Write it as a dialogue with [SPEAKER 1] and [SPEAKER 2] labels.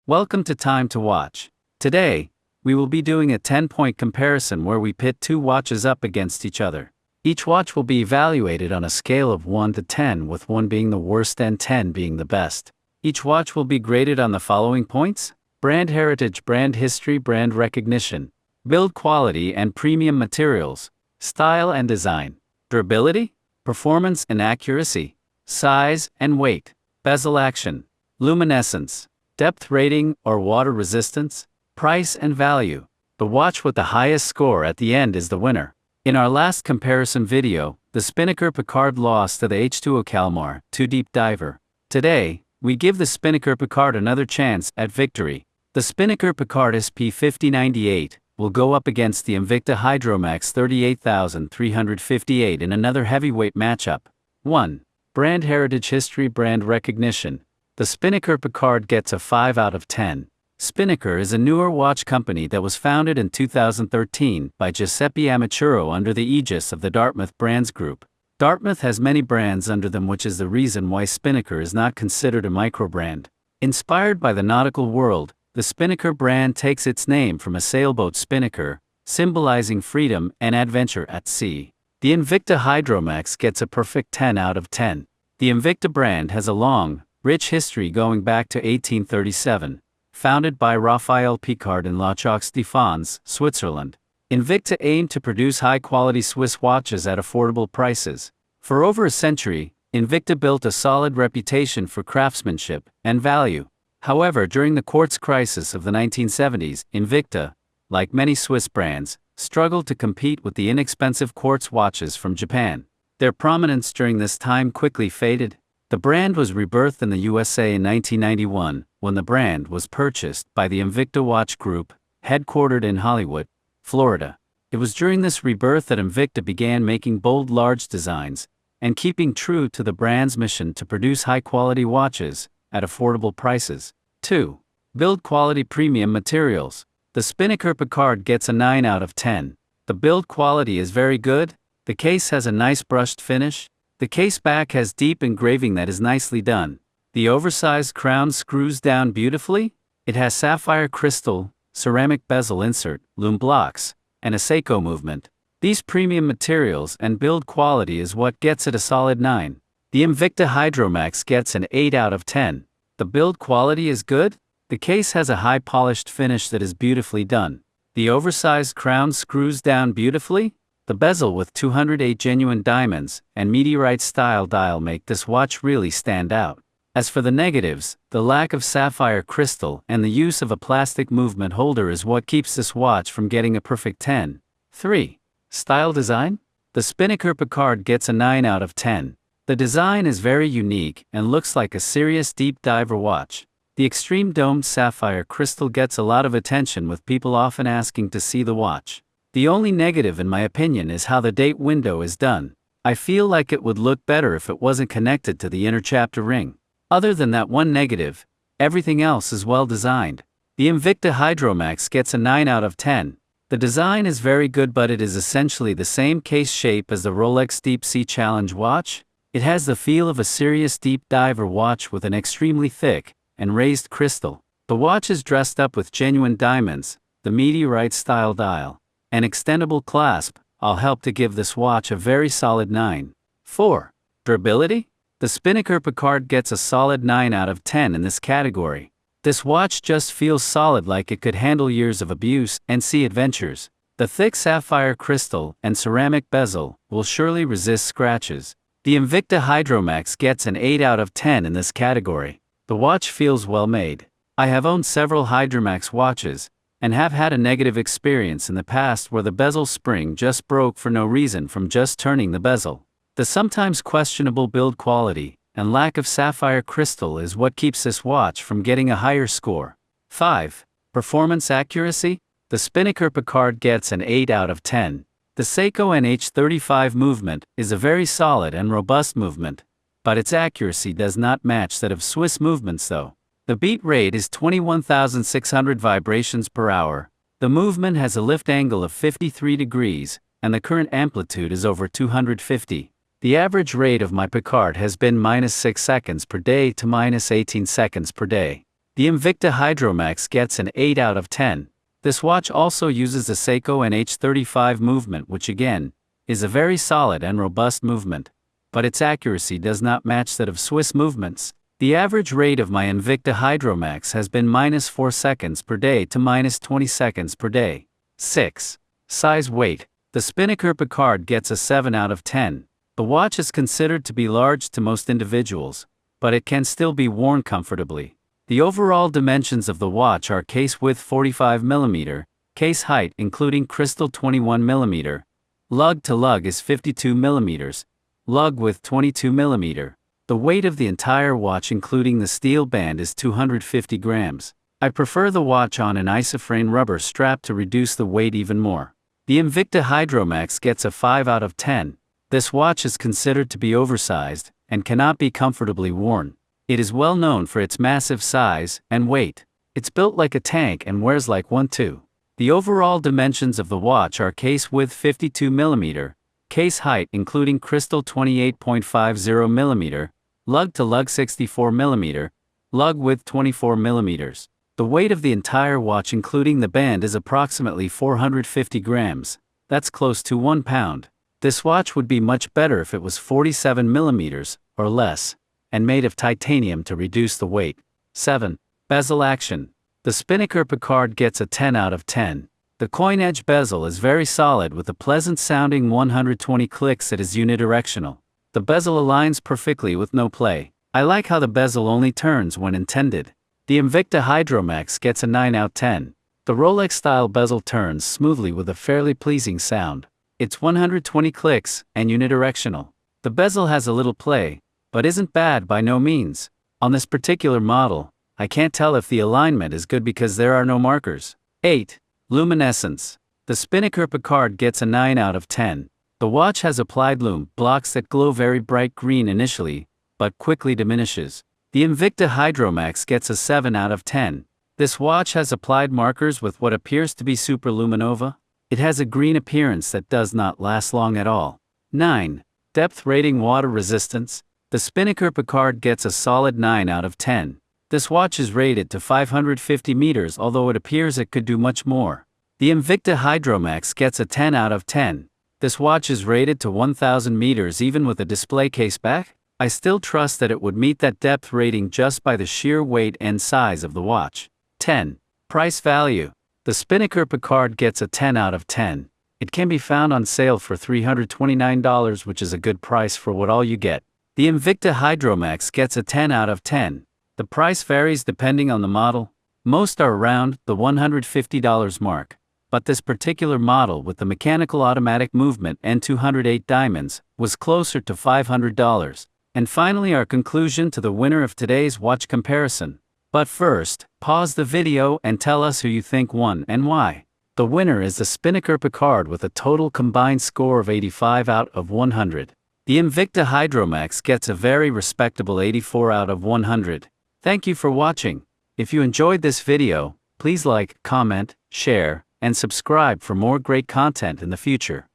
[SPEAKER 1] Welcome to Time to Watch. Today, we will be doing a 10-point comparison where we pit two watches up against each other. Each watch will be evaluated on a scale of 1 to 10, with 1 being the worst and 10 being the best. Each watch will be graded on the following points: brand heritage, brand history, brand recognition, build quality and premium materials, style and design, durability, performance and accuracy, size and weight, bezel action, luminescence, depth rating or water resistance, price and value. The watch with the highest score at the end is the winner. In our last comparison video, the Spinnaker Piccard lost to the H2O Calmar 2 Deep Diver. Today, we give the Spinnaker Piccard another chance at victory. The Spinnaker Piccard SP5098 will go up against the Invicta Hydromax 38358 in another heavyweight matchup. 1. Brand heritage, history, brand recognition. The Spinnaker Piccard gets a 5 out of 10. Spinnaker is a newer watch company that was founded in 2013 by Giuseppe Amachuro under the aegis of the Dartmouth Brands Group. Dartmouth has many brands under them, which is the reason why Spinnaker is not considered a microbrand. Inspired by the nautical world, the Spinnaker brand takes its name from a sailboat spinnaker, symbolizing freedom and adventure at sea. The Invicta Hydromax gets a perfect 10 out of 10. The Invicta brand has a long, rich history going back to 1837. Founded by Raphael Piccard in La Chaux-de-Fonds, Switzerland, Invicta aimed to produce high-quality Swiss watches at affordable prices. For over a century, Invicta built a solid reputation for craftsmanship and value. However, during the quartz crisis of the 1970s, Invicta, like many Swiss brands, struggled to compete with the inexpensive quartz watches from Japan. Their prominence during this time quickly faded. The brand was rebirthed in the USA in 1991, when the brand was purchased by the Invicta Watch Group, headquartered in Hollywood, Florida. It was during this rebirth that Invicta began making bold, large designs, and keeping true to the brand's mission to produce high-quality watches at affordable prices. 2. Build quality, premium materials. The Spinnaker Piccard gets a 9 out of 10. The build quality is very good. The case has a nice brushed finish. The case back has deep engraving that is nicely done. The oversized crown screws down beautifully. It has sapphire crystal, ceramic bezel insert, lume blocks, and a Seiko movement. These premium materials and build quality is what gets it a solid 9. The Invicta Hydromax gets an 8 out of 10. The build quality is good. The case has a high polished finish that is beautifully done. The oversized crown screws down beautifully. The bezel with 208 genuine diamonds and meteorite-style dial make this watch really stand out. As for the negatives, the lack of sapphire crystal and the use of a plastic movement holder is what keeps this watch from getting a perfect 10. 3. Style design. The Spinnaker Piccard gets a 9 out of 10. The design is very unique and looks like a serious deep diver watch. The extreme domed sapphire crystal gets a lot of attention, with people often asking to see the watch. The only negative, in my opinion, is how the date window is done. I feel like it would look better if it wasn't connected to the inner chapter ring. Other than that one negative, everything else is well designed. The Invicta Hydromax gets a 9 out of 10. The design is very good, but it is essentially the same case shape as the Rolex Deep Sea Challenge watch. It has the feel of a serious deep diver watch with an extremely thick and raised crystal. The watch is dressed up with genuine diamonds, the meteorite-style dial, an extendable clasp, all help to give this watch a very solid 9. 4. Durability. The Spinnaker Piccard gets a solid 9 out of 10 in this category. This watch just feels solid, like it could handle years of abuse and sea adventures. The thick sapphire crystal and ceramic bezel will surely resist scratches. The Invicta Hydromax gets an 8 out of 10 in this category. The watch feels well made. I have owned several Hydromax watches, and have had a negative experience in the past where the bezel spring just broke for no reason from just turning the bezel. The sometimes questionable build quality and lack of sapphire crystal is what keeps this watch from getting a higher score. 5. Performance accuracy. The Spinnaker Piccard gets an 8 out of 10. The Seiko NH35 movement is a very solid and robust movement, but its accuracy does not match that of Swiss movements though. The beat rate is 21,600 vibrations per hour. The movement has a lift angle of 53 degrees, and the current amplitude is over 250. The average rate of my Piccard has been -6 seconds per day to -18 seconds per day. The Invicta Hydromax gets an 8 out of 10. This watch also uses a Seiko NH35 movement, which again, is a very solid and robust movement. But its accuracy does not match that of Swiss movements. The average rate of my Invicta Hydromax has been -4 seconds per day to -20 seconds per day. 6. Size weight. The Spinnaker Piccard gets a 7 out of 10. The watch is considered to be large to most individuals, but it can still be worn comfortably. The overall dimensions of the watch are case width 45 mm, case height including crystal 21 mm, lug to lug is 52 mm, lug width 22 mm. The weight of the entire watch including the steel band is 250 grams. I prefer the watch on an isofrane rubber strap to reduce the weight even more. The Invicta Hydromax gets a 5 out of 10. This watch is considered to be oversized and cannot be comfortably worn. It is well known for its massive size and weight. It's built like a tank and wears like one too. The overall dimensions of the watch are case width 52 mm, case height including crystal 28.50 mm, lug to lug 64 mm, lug width 24 mm. The weight of the entire watch including the band is approximately 450 grams. That's close to 1 pound. This watch would be much better if it was 47 mm or less, and made of titanium to reduce the weight. 7. Bezel action. The Spinnaker Piccard gets a 10 out of 10. The coin edge bezel is very solid with a pleasant sounding 120 clicks that is unidirectional. The bezel aligns perfectly with no play. I like how the bezel only turns when intended. The Invicta Hydromax gets a 9 out of 10. The Rolex-style bezel turns smoothly with a fairly pleasing sound. It's 120 clicks and unidirectional. The bezel has a little play, but isn't bad by no means. On this particular model, I can't tell if the alignment is good because there are no markers. 8. Luminescence. The Spinnaker Piccard gets a 9 out of 10. The watch has applied lume blocks that glow very bright green initially, but quickly diminishes. The Invicta Hydromax gets a 7 out of 10. This watch has applied markers with what appears to be superluminova. It has a green appearance that does not last long at all. 9. Depth rating water resistance. The Spinnaker Piccard gets a solid 9 out of 10. This watch is rated to 550 meters, although it appears it could do much more. The Invicta Hydromax gets a 10 out of 10. This watch is rated to 1000 meters even with a display case back. I still trust that it would meet that depth rating just by the sheer weight and size of the watch. 10. Price value. The Spinnaker Piccard gets a 10 out of 10. It can be found on sale for $329, which is a good price for what all you get. The Invicta Hydromax gets a 10 out of 10. The price varies depending on the model. Most are around the $150 mark. But this particular model with the mechanical automatic movement and 208 diamonds was closer to $500. And finally our conclusion to the winner of today's watch comparison. But first, pause the video and tell us who you think won and why. The winner is the Spinnaker Piccard with a total combined score of 85 out of 100. The Invicta Hydromax gets a very respectable 84 out of 100. Thank you for watching. If you enjoyed this video, please like, comment, share, and subscribe for more great content in the future.